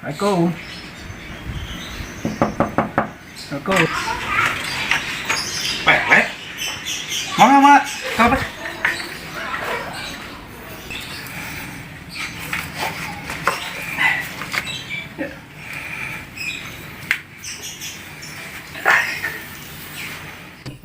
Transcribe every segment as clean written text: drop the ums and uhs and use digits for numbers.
Assalamualaikum. Assalamualaikum. Pelet. Mana mak? Kapan?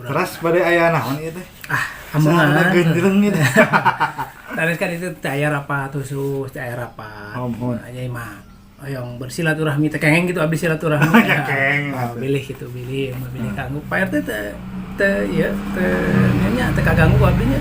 Keras pada ayah naon ieu teh? Amungan. Ada genjreng gitu. Tadi kan itu teh aya rapat khusus, teh aya rapat. Ampun. Aya mah hoyong bersilaturahmi teh kengeng gitu abdi silaturahmi. Kengeng. Bilih gitu, bilih kanggo Pak RT teh ieu teh nya teh kaganggu abdinya.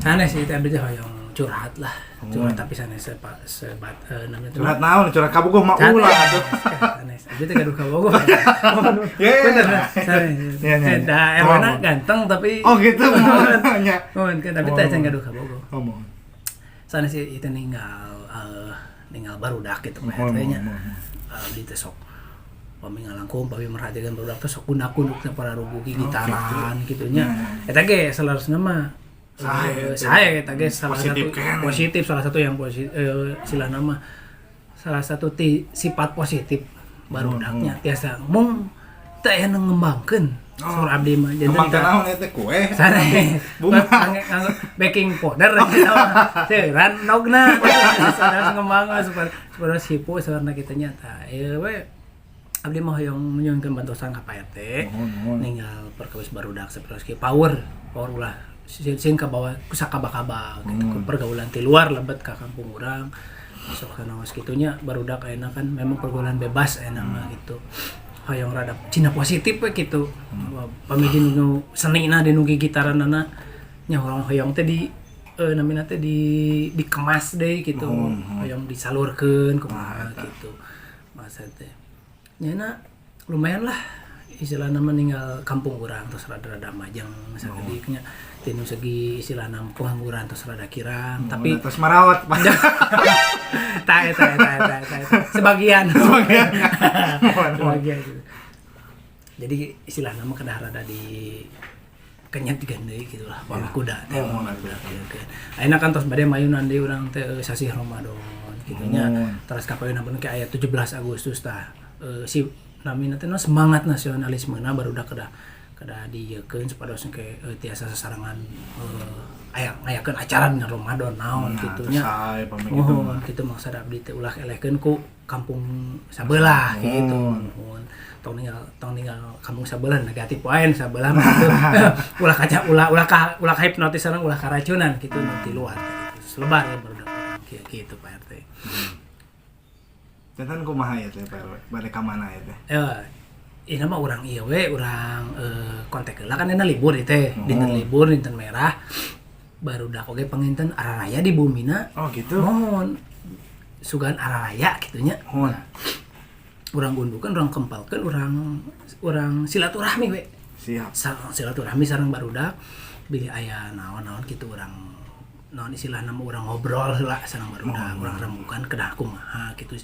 Sanes sih teh abdi teh hoyong curhat lah. Curhat tapi sanes sebat namanya teh. Curhat naon? Curhat kabogoh mah ulah atuh. Sanes. Abdi teh gaduh kabogoh. Bener. Sanes. Da Erwana ganteng tapi Oh gitu mohon. mohon kan tapi teh can gaduh kabogoh. Ngomong. Sanes itu ninggal barudak gitu nya. Abdi teh sok pami ngalangkung pami merhatikan barudak teh sok kundak-kunduk para rubugi gitaran gitu nya. Eta ge salarosna mah saya eta ge salah satu positif salah satu yang positif sila nama salah satu sifat positif barudaknya tiasa mung teu aya ngembangkeun saur abdi mah jadi Kembangkeun naon eta kue? sare bunga nganggo baking powder teuran nogna sanes ngembang supaya sipu saurna kitu nya tah ieu we abdi mah hoyong nyuhunkeun bantosan ka Pak RT ninggal perkawis barudak saperski power ulah sing ka bawah kusakaba-kaba gitu pergaulan ti luar lebet ka kampung urang sok sanaos kitunya barudak ayeuna kan memang pergaulan bebas ayeuna mah gitu hoyong rada cina positif we gitu pamiji nu senina di nu gitaranana nya urang hoyong teh di namina teh dikemas deui gitu hoyong disalurkeun kumaha gitu masa teh nyana lumayan lah istilahna meninggal kampung urang terus rada-rada majang sakedik nya tinu segi istilahna pengangguran terus rada kirang tapi terus marawat ta sebagian gitu. Jadi istilahna mah kedah rada di kenyat digandeui gitu lah pami kuda teh ayeuna kan tos bade mayunan deui urang teh sasih Ramadan kitu nya terus kapaeuna bener ke aya 17 Agustus tah si namina teh semangat nasionalismena barudak kedah dieukeun supados ke tiasa sasarangan ngayakeun acara dina Ramadan naon kitu nya. Oh, kitu maksud abdi teh ulah elehkeun ku kampung sabelah gitu. Tong ninggal kampung sabelah negatif wae sabelah mah kitu. Ulah hipnotis sareng ulah karacunan kitu nanti luar gitu. Selebar ya barudak gitu Pak RT. Jantan kumaha ya teh Pak RW? Bade ka mana ya teh? Ini mah urang ieu we urang kontak heula kan dina libur ieu teh. Dinten libur, dinten merah. Barudak oge panginten araraya di bumina. Oh gitu. Mohon sugan araraya kitu nya. Urang gundukeun, urang kempalkeun, urang silaturahmi we. Siap. Silaturahmi sareng barudak bilih aya naon-naon kitu urang naon istilahna mah urang ngobrol heula sareng barudak, urang rembugan kedah kumaha kitu.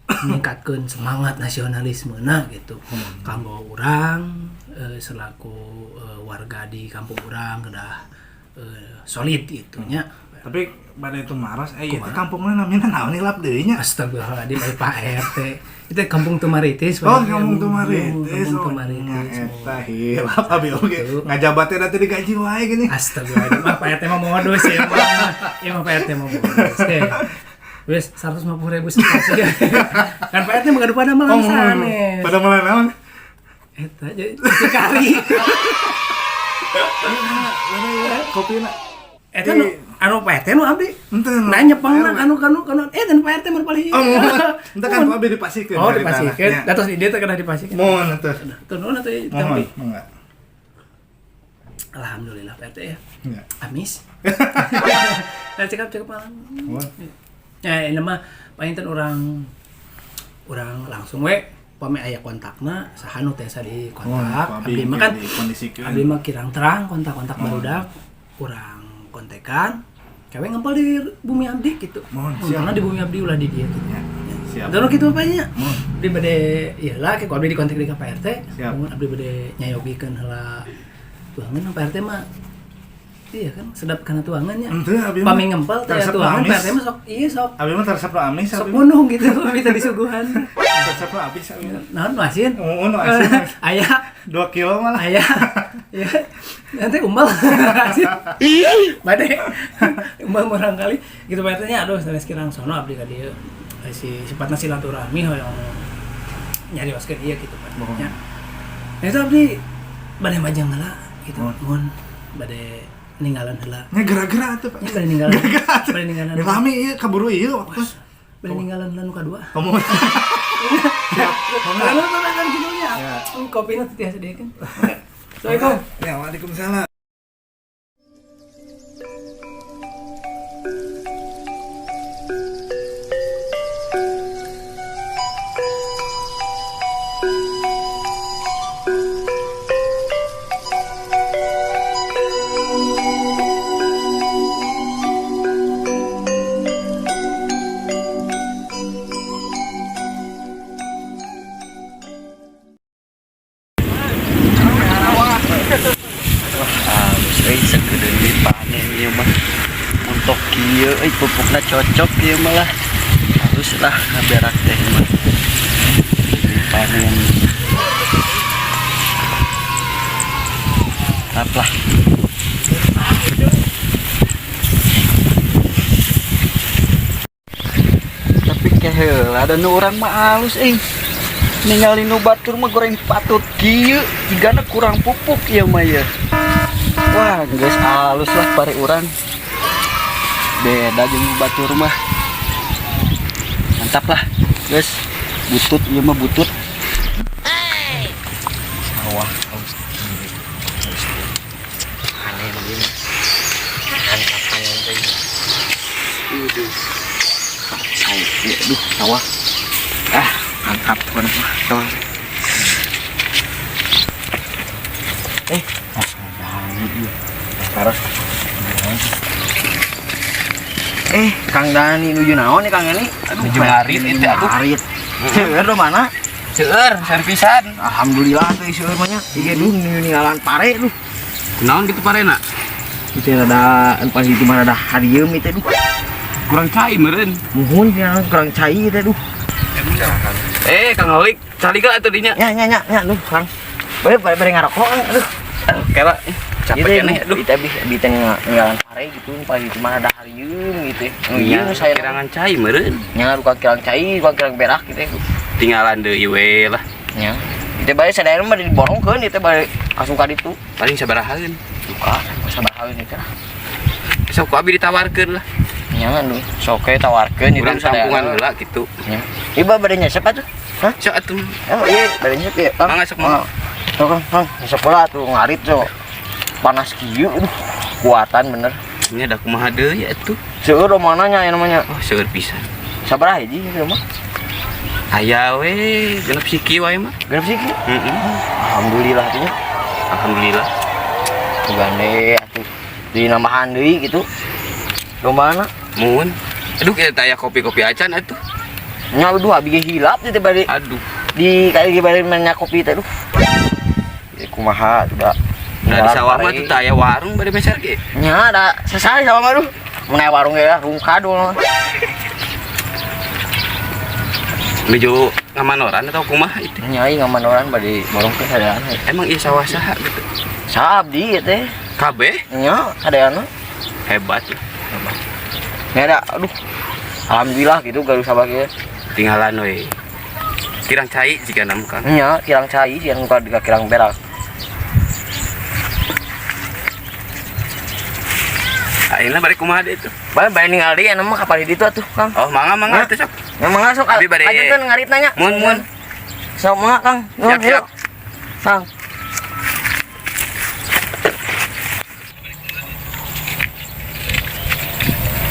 Meningkatkeun semangat nasionalismena gitu. Kanggo urang selaku warga di kampung urang kedah solid gitu nya. Tapi bade itu maras ieu teh kampungna namina naon hilap deui nya? Astagfirullahaladzim Pak RT. Itu kampung Tumaritis. Oh, kampung Tumaritis. Kampung Tumaritis. Eta hilap abi oge. Ngajabat teh teh digaji wae gini. Astagfirullahaladzim Pak RT mah modus ya. Ieu mah Pak RT mah modus. Wes 150.000 sekali. Kan Pak RT mah gaduh pada malam sanes. Pada malam naon? Eta jadi sekali. Kopina. Eta anu Pak RT nu abdi. Enten. Nanya pangna anu dan Pak RT mah paling. Ente kan abdi dipasikeun. Oh, dipasikeun. Da tos di dieu teh kada dipasikeun. Mohon atuh. Tuh nuhun atuh Mohon, tapi. mangga. Alhamdulillah Pak RT ya. Iya. Amis. Cekap malam. Mohon. Ya, ini mah painten orang langsung we pame aya kontakna saha nu teh di kontak abdi mah kan abdi mah kirang terang kontak-kontak barudak urang kontekan kawe ngempel di bumi abdi gitu karena di bumi abdi ulah di dia gitu ya siap dan kitu apa nya abdi bade ieu lah ke abdi di kontak di Pak RT abdi bade nyayogikeun heula tuh Pak RT mah Iya kan, sedap karena tuangannya. Henteu abi mah. Pami ngempel teh Resep tuangan amis. PRT mah sok iya sok. Abi mah resep nu amis Sok abi. bunuh gitu minta disuguhan. Resep nu amis abi. Naon nu asin? Oh, nu asin. Aya, 2 kilo malah. aya. Ya. Nanti umbal. Bade. Umbal murang kali. Gitu PRT-nya aduh sanes kirang sono abdi ka dieu. Si sifatna silaturahmi hoyong nyari waskeun ieu gitu PRT-nya. Nah itu abdi bade majang heula gitu. Mun bade ninggalan heula. Nya gara-gara atuh Pak. Nya bade ninggalan. Bade ninggalan. Rame ieu kaburu ieu waktu. Bade ninggalan heula nu kadua. Kamu siap. Kalau kan judulnya. Kopinya teh tiasa deui kan. Assalamualaikum. Ya, waalaikumsalam. Segede dipanen ieu mah untuk kieu pupukna cocok ieu mah lah haruslah ngaberak teh mah dipanen aplah tapi keheula ada nu urang mah halus ninggalin nu batur mah goreng patut kieu jigana kurang pupuk ieu mah ya. Wah, guys, halus lah pare urang. Beda jeung batur mah. Mantap lah, guys. Butut ieu mah butut. Sawah halus. Aneh begini. Mantapan yang teh. Aduh. Sawah. Ah, mantap banget mah. Sawah. Terus Kang Dani nuju naon nih Kang Dani? Nuju ngarit itu atuh. Ngarit. Seueur do mana? Seueur servisan. Alhamdulillah teh seueur mah nya. Ieu duh ninggalan pare duh. Naon kitu parena? Itu rada pas itu mah rada harieum itu duh. Kurang cai meureun. Muhun nya kurang cai teh duh. Kang Holik, salika atuh dinya. Nya duh Kang. Bare ngarokok aduh. Kela capek keneh aduh. Bi teh ninggalan pare gitu pas itu mah rada harieum gitu. Iya, Nu saya kirangan cai meureun. nya ruka kirang cai, ruka kirang berak gitu. Tinggalan deui we lah. Ya. Itu bae sadaya mah diborongkeun itu bae asup ka ditu. Paling sabarahaeun. Duka, sabaraha ini teh. Sok abi ditawarkeun lah. Nya nu sok we tawarkeun itu Urang kampungan heula kitu. Ya. Iba bade nyesep atuh. Hah? Sok atuh. Oh iya, bade nyesep ya. Mangga sok mangga. Sok Kang, nyesep heula tuh ngarit sok. Panas kieu, kuatan bener. Nya da kumaha deui atuh. Seueur do mananya ya namanya. Oh, seueur pisan. Sabaraha hiji ieu mah? Aya we, genep siki wae mah. Genep sih kieu. Alhamdulillah tuh nya. Alhamdulillah. Gande atuh. Di nambahan deui gitu. Lombana. Mun. Aduh, kita aya kopi-kopi acan atuh. Nya duh abi ge hilap teh bade. Aduh. Di kali ge bade menyak kopi teh duh. Kumaha tuh da. Nah, di sawah mah tuh aya warung bade meser ge. Nya ada sesali sawah mah duh. Mun aya warung ge rungkadul. Menuju ngamanoran atau kumaha itu? Nya ieu ngamanoran bade borongkeun sadayana. Emang ieu sawah saha gitu? Saha abdi ieu teh. Kabeh Nya sadayana. hebat lah. Nya ada aduh. Alhamdulillah gitu garu sabah ge. Tinggalan we. Kirang cai jika nam Kang. Nya kirang cai sieun muka di kirang berak. Ayeuna bari kumaha deui itu? Bae ningali aya mah kapal di ditu atuh Kang. Oh, mangga teh sok. Nya mangga sok Abi bade- ajeun ngarit nanya. Mun. Sok mangga Kang. Nuhun, Siap. yuk. Kang.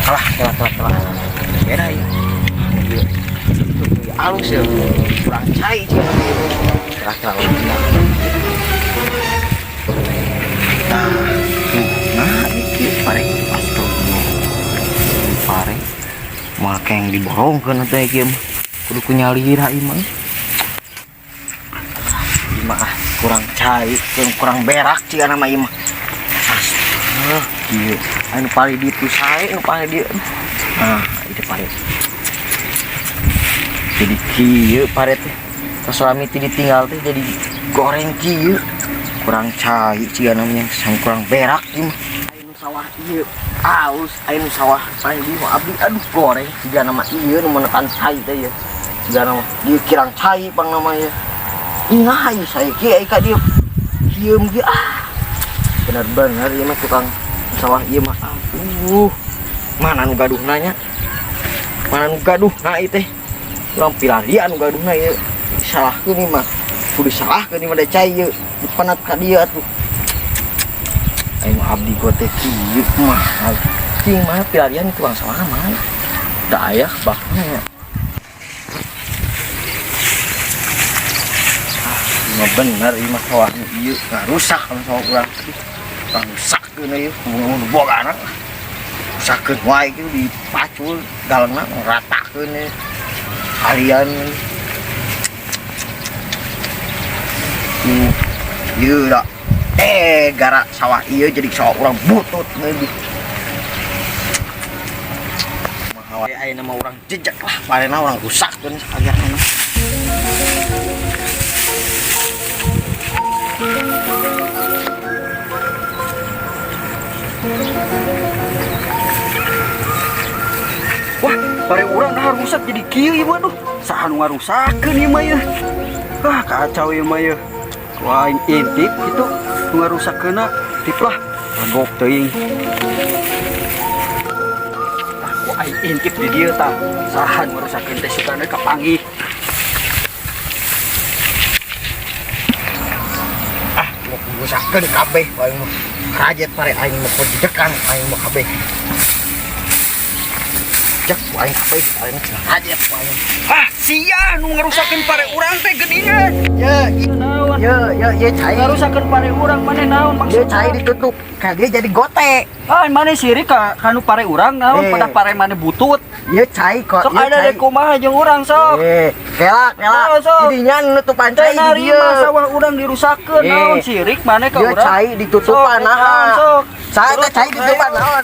Kalah. Beda ya. Halus ya. Kurang cai sih. Kerah-kerah nah, iki pare pasti pare make yang diborongkeun teh ieu mah kudu kunyalir ieu mah kurang cai kurang berak ciga nama ieu mah kieu. Anu pari ditu sae nu pari dieu. Nah, itu pari. Jadi kieu pare teh. Kasolami teh ditinggal teh jadi goreng kieu. Kurang cai ciga namanya sang kurang berak ieu mah. Anu sawah ieu aus, anu sawah paling di mah abdi aduh goreng ciga nama ieu nu menekan cai teh ya. Ciga nama dieu kirang cai pang namanya. Ingai saya kieu ka dieu. Diem dia benar-benar ieu mah tukang sawah ieu mah mana nu gaduhna nya mana nu gaduhna ieu teh urang pilarian nu gaduhna ieu salahkeun ieu mah kudu salahkeun ieu mah da cai ieu dipanat ka dieu atuh aing mah abdi gua teh kieu mah cing mah pilarian tukang sawah mah da aya bahna mah bener ieu mah sawah ieu rusak kalau sawah urang rusak keun ieu mun bogana rusakkeun wae kieu dipacul galengna ngratakeun halian ieu da gara sawah ieu jadi sawah urang butut deui mah aya nama urang jejak lah parena urang rusakkeun sakalianna. Wah, pare urang dah rusak jadi kieu ieu aduh. Saha nu ngarusakeun ieu mah ya. Wah, kacau ieu mah ya. Wah, intip kitu nu ngarusakeunna tip lah. Ragok teuing. Wah, aing intip di dieu tah. Saha nu ngarusakeun teh sukana kapanggih. Rusakkeun kabeh aing mah kajet pare aing mah pojekan aing mah kabeh jak aing kabeh aing kajet aing sia nu ngerusakeun pare urang teh geuningan ye cai ngerusakeun pare urang maneh naon maksudna cai ditutup kage jadi gote maneh sirik ka kanu pare urang naon pada pare maneh butut ye cai kok sok ada dek kumaha jeung urang sok kelak didinya nutupan cai di dieu sawah urang dirusakkeun naon sirik maneh ka urang ye cai ditutupan naha sok cai ditutupan naon